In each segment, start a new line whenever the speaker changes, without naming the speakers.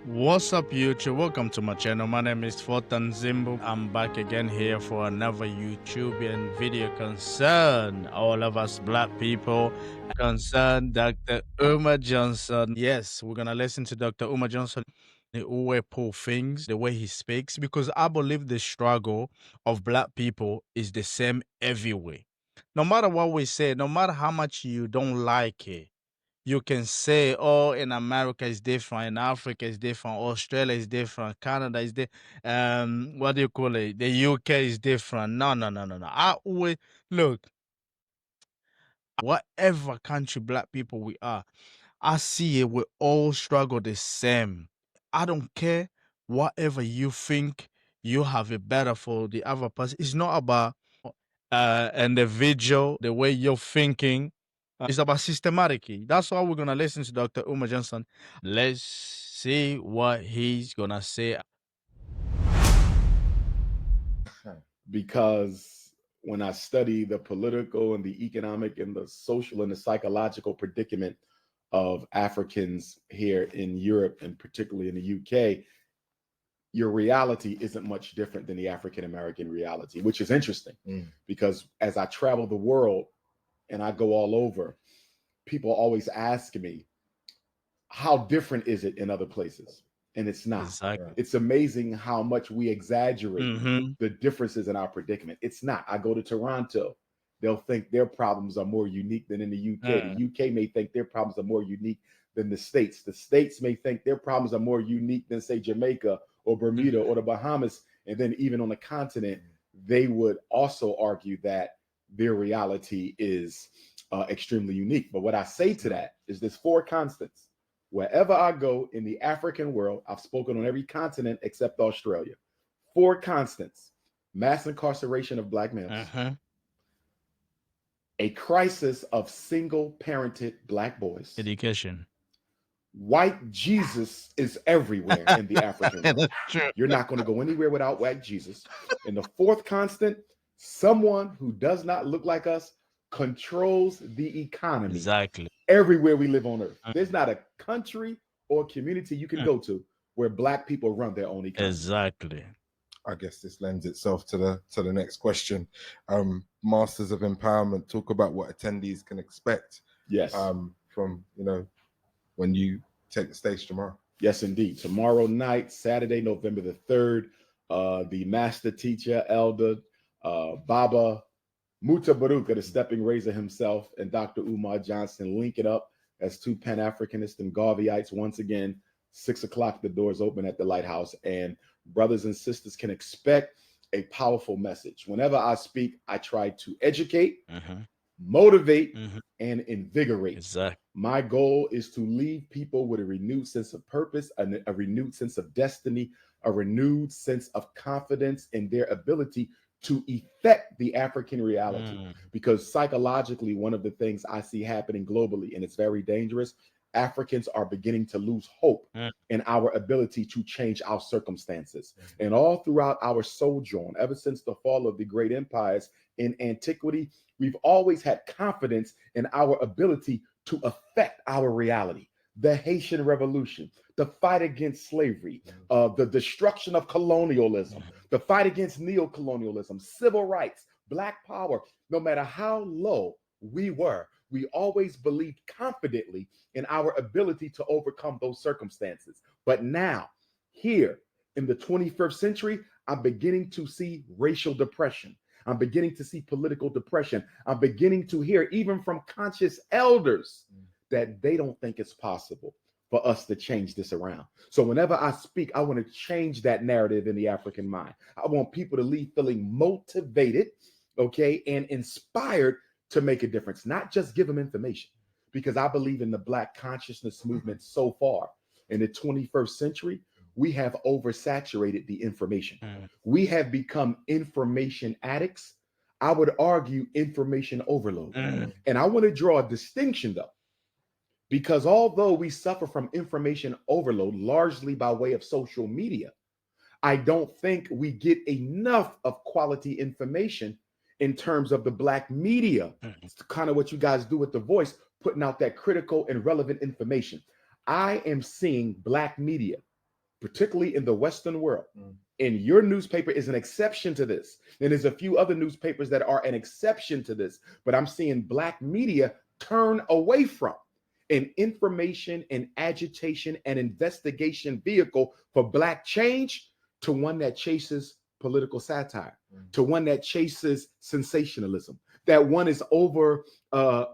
What's up, YouTube? Welcome to my channel. My name is Fortan Zimbu. I'm back again here for another YouTubean video concern all of us black people, concern Dr. Uma Johnson. Yes, we're gonna listen to Dr. Uma Johnson. He always pull things the way he speaks because I believe the struggle of black people is the same everywhere. No matter what we say, no matter how much you don't like it, you can say, oh, in America is different, in Africa is different, Australia is different, Canada is different, what do you call it? The UK is different. No, no, no, no, no. I always look, whatever country black people we are, I see it, we all struggle the same. I don't care whatever you think you have it better for the other person. It's not about individual, the way you're thinking. It's about systematically. That's why we're gonna listen to Dr. Uma Johnson. Let's see what he's gonna say.
Because when I study the political and the economic and the social and the psychological predicament of Africans here in Europe and particularly in the UK, your reality isn't much different than the African American reality, which is interesting because as I travel the world and I go all over, people always ask me, how different is it in other places? And it's not.
Exactly.
It's amazing how much we exaggerate the differences in our predicament. It's not. I go to Toronto, they'll think their problems are more unique than in the UK. The UK may think their problems are more unique than the States. The States may think their problems are more unique than, say, Jamaica or Bermuda or the Bahamas. And then even on the continent, they would also argue that their reality is extremely unique. But what I say to that is there's four constants. Wherever I go in the African world, I've spoken on every continent except Australia. Four constants: mass incarceration of black males, a crisis of single-parented black boys,
Education.
white Jesus is everywhere in the African world. You're not going to go anywhere without white Jesus. And the fourth constant, someone who does not look like us controls the economy.
Exactly.
Everywhere we live on earth. There's not a country or community you can go to where black people run their own economy.
Exactly.
I guess this lends itself to the next question. Masters of Empowerment, talk about what attendees can expect.
Yes.
From when you take the stage tomorrow.
Yes, indeed. Tomorrow night, Saturday, November the 3rd, the master teacher, elder Baba Mutabaruka, the stepping razor himself, and Dr. Umar Johnson link it up as two Pan-Africanists and Garveyites. Once again, 6 o'clock, the doors open at the Lighthouse, and brothers and sisters can expect a powerful message. Whenever I speak, I try to educate, motivate, and invigorate.
Exactly.
My goal is to leave people with a renewed sense of purpose, a renewed sense of destiny, a renewed sense of confidence in their ability to effect the African reality. Because psychologically, one of the things I see happening globally, and it's very dangerous, Africans are beginning to lose hope in our ability to change our circumstances. And all throughout our sojourn, ever since the fall of the great empires in antiquity, we've always had confidence in our ability to affect our reality. The Haitian Revolution, the fight against slavery, the destruction of colonialism, the fight against neocolonialism, civil rights, black power. No matter how low we were, we always believed confidently in our ability to overcome those circumstances. But now, here in the 21st century, I'm beginning to see racial depression. I'm beginning to see political depression. I'm beginning to hear, even from conscious elders, that they don't think it's possible for us to change this around. So whenever I speak, I want to change that narrative in the African mind. I want people to leave feeling motivated, okay, and inspired to make a difference, not just give them information. Because I believe in the Black consciousness movement so far. In the 21st century, we have oversaturated the information. We have become information addicts. I would argue information overload. And I want to draw a distinction though, because although we suffer from information overload largely by way of social media, I don't think we get enough of quality information in terms of the Black media. It's kind of what you guys do with The Voice, putting out that critical and relevant information. I am seeing Black media particularly in the Western world. And your newspaper is an exception to this. And there's a few other newspapers that are an exception to this, but I'm seeing Black media turn away from an information and agitation and investigation vehicle for Black change to one that chases political satire, to one that chases sensationalism, that one is over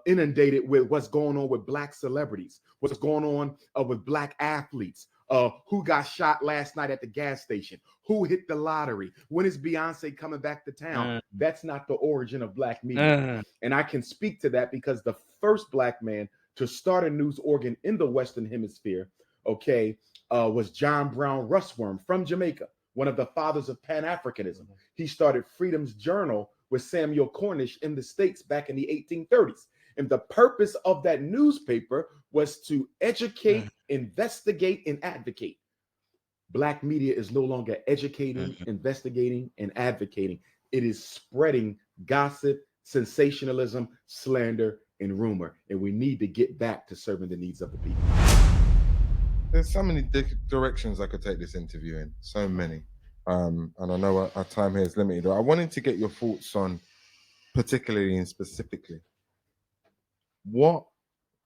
inundated with what's going on with Black celebrities, what's going on with Black athletes, who got shot last night at the gas station, who hit the lottery, when is Beyonce coming back to town? That's not the origin of Black media. And I can speak to that because the first Black man to start a news organ in the Western Hemisphere, was John Brown Russworm from Jamaica, one of the fathers of Pan-Africanism. He started Freedom's Journal with Samuel Cornish in the States back in the 1830s. And the purpose of that newspaper was to educate, investigate, and advocate. Black media is no longer educating, investigating, and advocating. It is spreading gossip, sensationalism, slander, and rumor. And we need to get back to serving the needs of the people.
There's so many directions I could take this interview in, so many. And I know our time here is limited. I wanted to get your thoughts on, particularly and specifically, what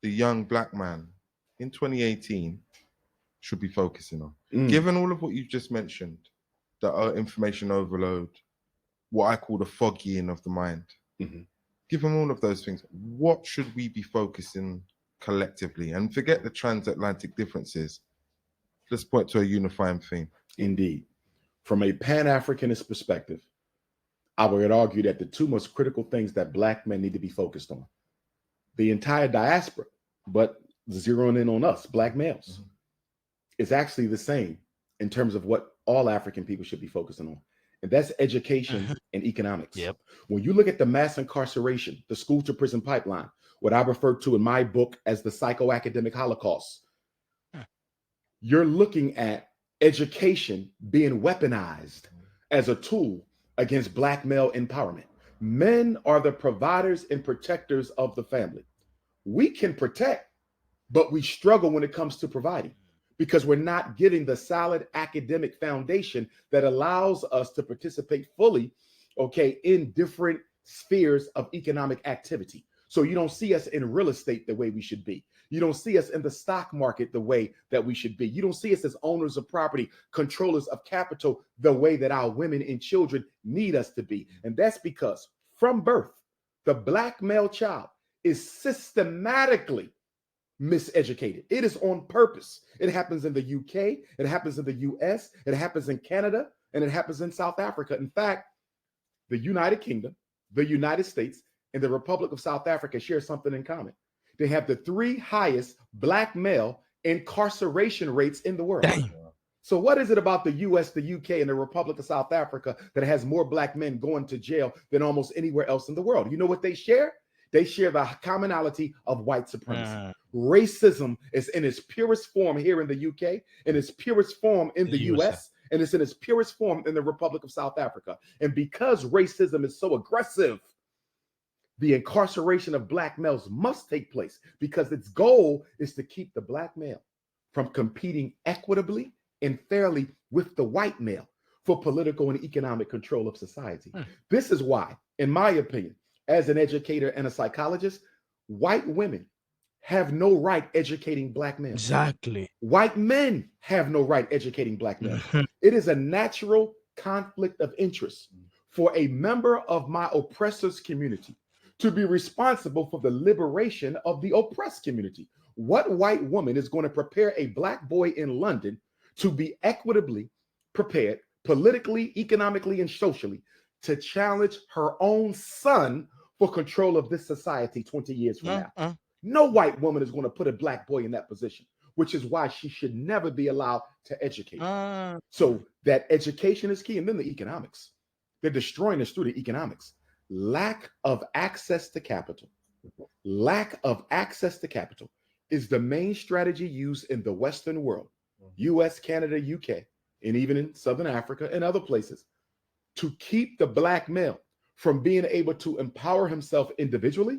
the young Black man in 2018 should be focusing on. Given all of what you've just mentioned, the information overload, what I call the foggying of the mind, given all of those things, what should we be focusing collectively? And forget the transatlantic differences. Let's point to a unifying theme.
Indeed. From a Pan-Africanist perspective, I would argue that the two most critical things that Black men need to be focused on, the entire diaspora, but zeroing in on us, Black males, is actually the same in terms of what all African people should be focusing on. And that's education and economics. When you look at the mass incarceration, the school to prison pipeline, what I refer to in my book as the psychoacademic Holocaust, you're looking at education being weaponized as a tool against Black male empowerment. Men are the providers and protectors of the family. We can protect, but we struggle when it comes to providing because we're not getting the solid academic foundation that allows us to participate fully, in different spheres of economic activity. So you don't see us in real estate the way we should be. You don't see us in the stock market the way that we should be. You don't see us as owners of property, controllers of capital, the way that our women and children need us to be. And that's because from birth, the Black male child is systematically miseducated. It is on purpose. It happens in the UK, it happens in the US, it happens in Canada, and it happens in South Africa. In fact, the United Kingdom, the United States, and the Republic of South Africa share something in common. They have the 3 highest Black male incarceration rates in the world. So what is it about the US, the UK, and the Republic of South Africa that has more Black men going to jail than almost anywhere else in the world? You know what they share? They share the commonality of white supremacy. Racism is in its purest form here in the UK, in its purest form in the US, and it's in its purest form in the Republic of South Africa. And because racism is so aggressive, the incarceration of Black males must take place because its goal is to keep the Black male from competing equitably and fairly with the white male for political and economic control of society. This is why, in my opinion, as an educator and a psychologist, white women have no right educating Black men.
Exactly.
White men have no right educating Black men. It is a natural conflict of interest for a member of my oppressor's community to be responsible for the liberation of the oppressed community. What white woman is going to prepare a Black boy in London to be equitably prepared politically, economically, and socially to challenge her own son for control of this society 20 years from now? No white woman is going to put a Black boy in that position, which is why she should never be allowed to educate. So that education is key. And then the economics. They're destroying us through the economics. Lack of access to capital. Lack of access to capital is the main strategy used in the Western world, US, Canada, UK, and even in Southern Africa and other places, to keep the Black male from being able to empower himself individually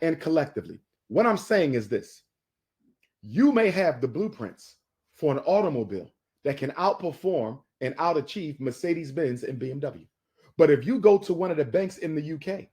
and collectively. What I'm saying is this: you may have the blueprints for an automobile that can outperform and outachieve Mercedes-Benz and BMW. But if you go to one of the banks in the UK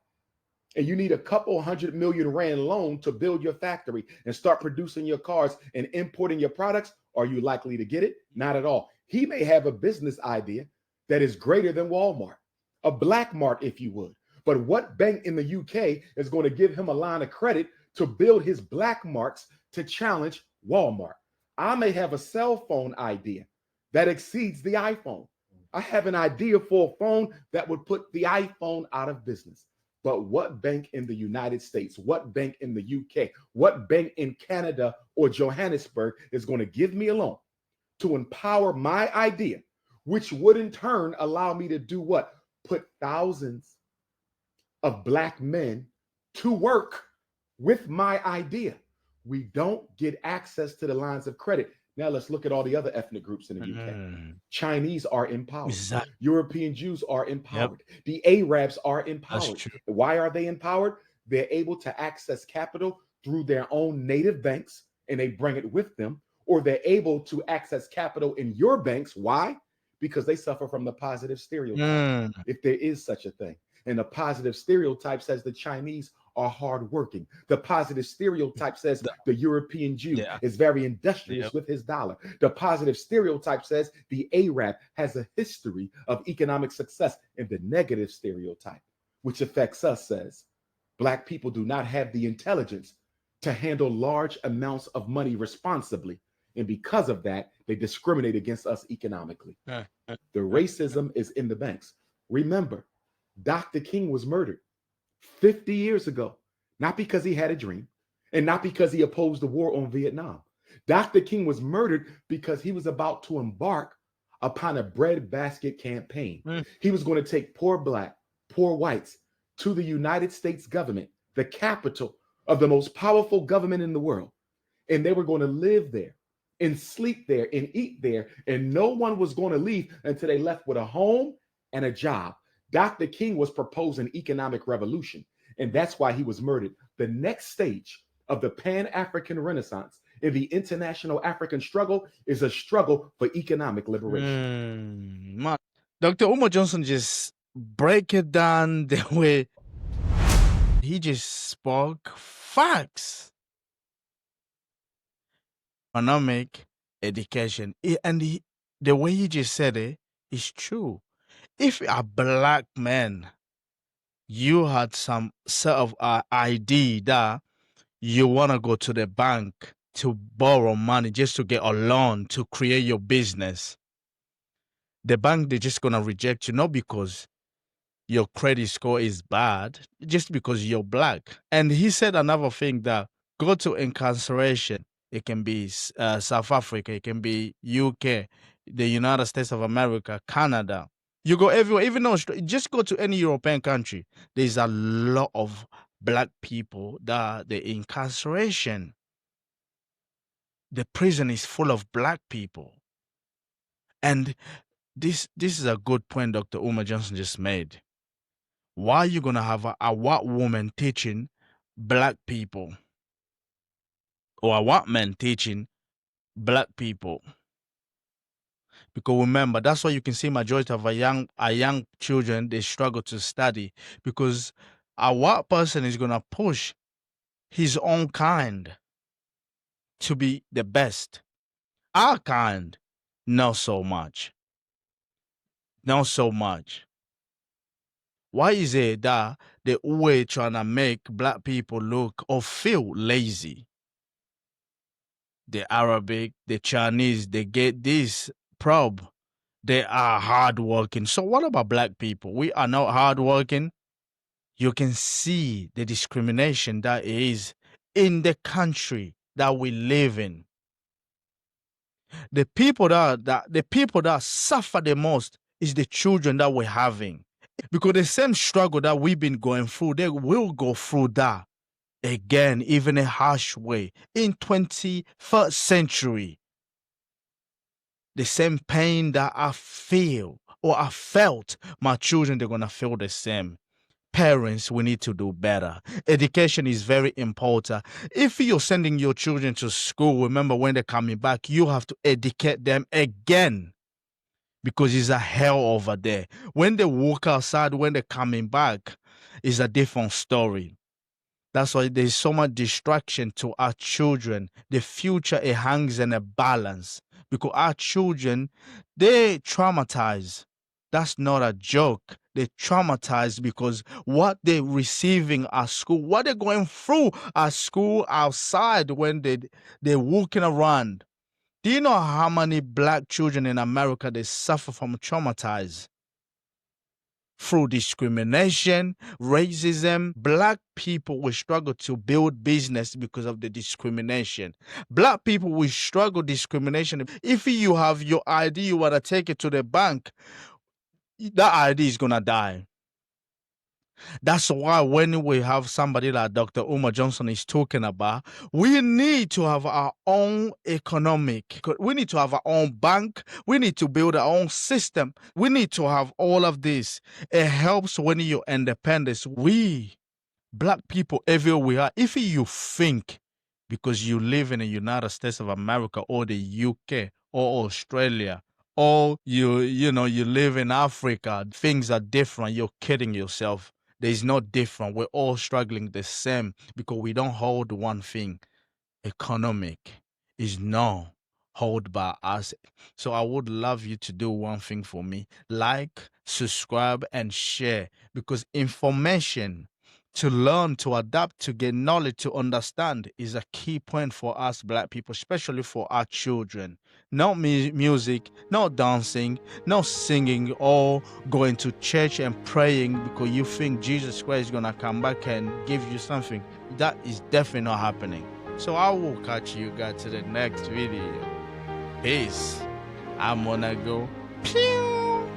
and you need a couple $100 million loan to build your factory and start producing your cars and importing your products, are you likely to get it? Not at all. He may have a business idea that is greater than Walmart, a black mart, if you would. But what bank in the UK is going to give him a line of credit to build his black marts to challenge Walmart? I may have a cell phone idea that exceeds the iPhone. I have an idea for a phone that would put the iPhone out of business. But what bank in the United States, what bank in the UK, what bank in Canada or Johannesburg is going to give me a loan to empower my idea, which would in turn allow me to do what? Put thousands of black men to work with my idea. We don't get access to the lines of credit. Now let's look at all the other ethnic groups in the UK. Chinese are empowered.
Exactly.
European Jews are
Yep.
empowered. The Arabs are
That's
empowered.
true.
Why are they empowered? They're able to access capital through their own native banks and they bring it with them, or they're able to access capital in your banks. Why? Because they suffer from the positive stereotype, if there is such a thing. And the positive stereotype says the Chinese are hardworking. The positive stereotype says the European Jew is very industrious with his dollar. The positive stereotype says the Arab has a history of economic success. And the negative stereotype, which affects us, says Black people do not have the intelligence to handle large amounts of money responsibly. And because of that, they discriminate against us economically. The racism is in the banks. Remember, Dr. King was murdered 50 years ago, not because he had a dream and not because he opposed the war on Vietnam. Dr. King was murdered because he was about to embark upon a breadbasket campaign. He was going to take poor Black, poor whites to the United States government, the capital of the most powerful government in the world. And they were going to live there and sleep there and eat there. And no one was going to leave until they left with a home and a job. Dr. King was proposing economic revolution, and that's why he was murdered. The next stage of the Pan-African Renaissance in the international African struggle is a struggle for economic liberation.
Man. Dr. Umar Johnson just break it down the way he just spoke facts. Economic education. And the way he just said it is true. If a black man, you had some sort of ID that you want to go to the bank to borrow money just to get a loan to create your business, the bank, they're just going to reject you, not because your credit score is bad, just because you're black. And he said another thing that go to incarceration. It can be South Africa, it can be UK, the United States of America, Canada. You go everywhere, even though just go to any European country. There's a lot of black people that the incarceration. The prison is full of black people. And this is a good point Dr. Umar Johnson just made. Why are you going to have a white woman teaching black people or a white man teaching black people? Because remember, that's why you can see majority of our young children, they struggle to study because a white person is going to push his own kind to be the best. Our kind, not so much. Not so much. Why is it that they always trying to make black people look or feel lazy? The Arabic, the Chinese, they get this probe. They are hardworking. So what about black people? We are not hardworking. You can see the discrimination that is in the country that we live in. The people that suffer the most is the children that we're having. Because the same struggle that we've been going through, they will go through that again, even a harsh way, in 21st century. The same pain that I feel or I felt, my children, they're going to feel the same. Parents, we need to do better. Education is very important. If you're sending your children to school, remember when they're coming back, you have to educate them again, because it's a hell over there. When they walk outside, when they're coming back, it's a different story. That's why there's so much distraction to our children. The future, it hangs in a balance, because our children, they traumatize. That's not a joke. They traumatize because what they're receiving at school, what they're going through at school, outside when they're walking around. Do you know how many black children in America, they suffer from traumatized through discrimination, racism? Black people will struggle to build business because of the discrimination. Black people will struggle discrimination. If you have your ID, you want to take it to the bank, that ID is going to die. That's why when we have somebody like Dr. Umar Johnson is talking about, we need to have our own economic, we need to have our own bank, we need to build our own system, we need to have all of this. It helps when you're independent. We, black people everywhere we are, if you think because you live in the United States of America or the UK or Australia, or you live in Africa, things are different, you're kidding yourself. There's no different. We're all struggling the same, because we don't hold one thing. Economic is not hold by us. So I would love you to do one thing for me: like, subscribe, and share, because information, to learn, to adapt, to get knowledge, to understand, is a key point for us black people, especially for our children. Not music, not dancing, not singing, or going to church and praying because you think Jesus Christ is going to come back and give you something. That is definitely not happening. So I will catch you guys to the next video. Peace. I'm gonna go. Pew!